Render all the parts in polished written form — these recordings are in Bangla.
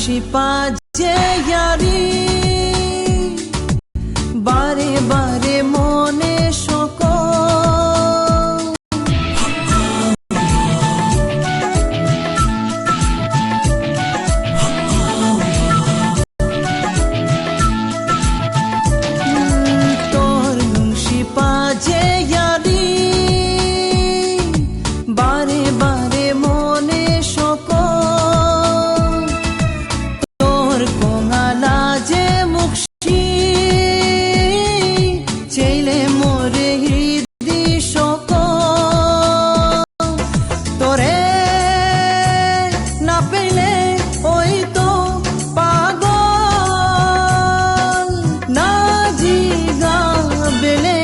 শিপাজে ইয়ারি বারে বারে মনে সকল তোর শিপাজে ইয়ারি বারে বারে মনে সকল তোর কোঙালা যে মুখি চেলে মোরে হৃদি সকল তোরে না পেলে ওই তো পাগল না জিগা বেলে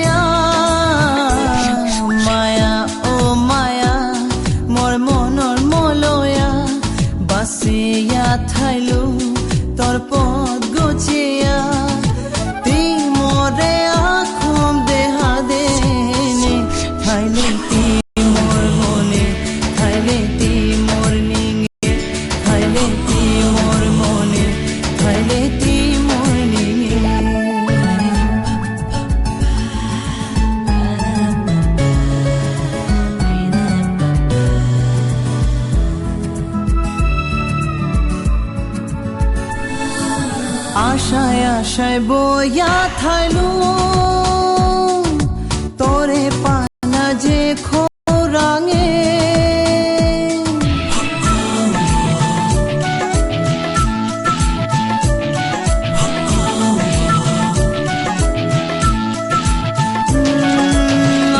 মায়া ও মায়া মোর মনৰ মলয়া বাসিয়া থাইলু তোর পথ গচিয়া তি মোরে আখম দেহা দেনে থাইলে তি মোর মনে থাইলে তি মোর নিঙে থাইলে তি মোর মনে থাইলে তি মোর নিঙে আশায় আশায় বইয়া থাইলু তোরে পানা যে খোরাঙে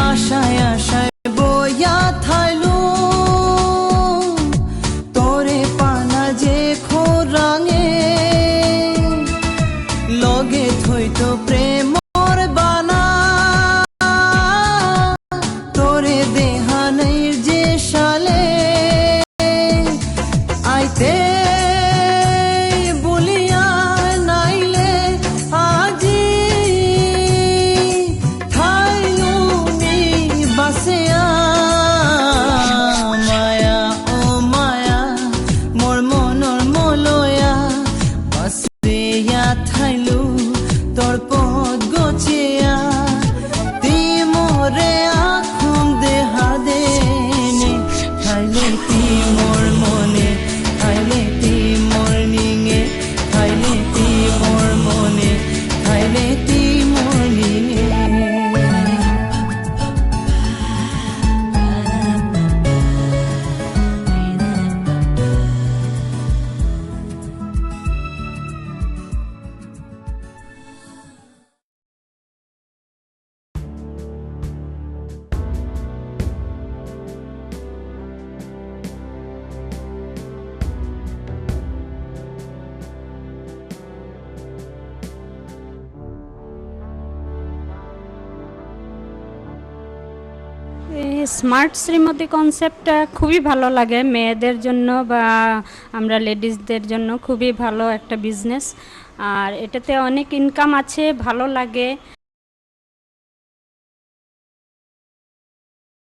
আশায় আশায় বইয়া থাইলু তোরে পানা যে খোরাঙে লগে থইতো প্রেমর বানা তোরে দেহানের যে সালে আইতে বলিয়া নাইলে আজি থাইলু নি বাসিয়া মায়া ও মায়া মোর মনৰ মলয়া বাসিয়া থাইলু তোর পথ গচিয়া তি মোরে আখম দেহা দেনে থাইলে তি মোর মনে থাইলে তি মোর নিঙে থাইলে তি মোর মনে থাইলে তি মোর নিঙে স্মার্ট শ্রীমতী কনসেপ্টটা খুবই ভালো লাগে মেয়েদের জন্য বা আমরা লেডিসদের জন্য খুবই ভালো একটা বিজনেস আর এটাতে অনেক ইনকাম আছে ভালো লাগে।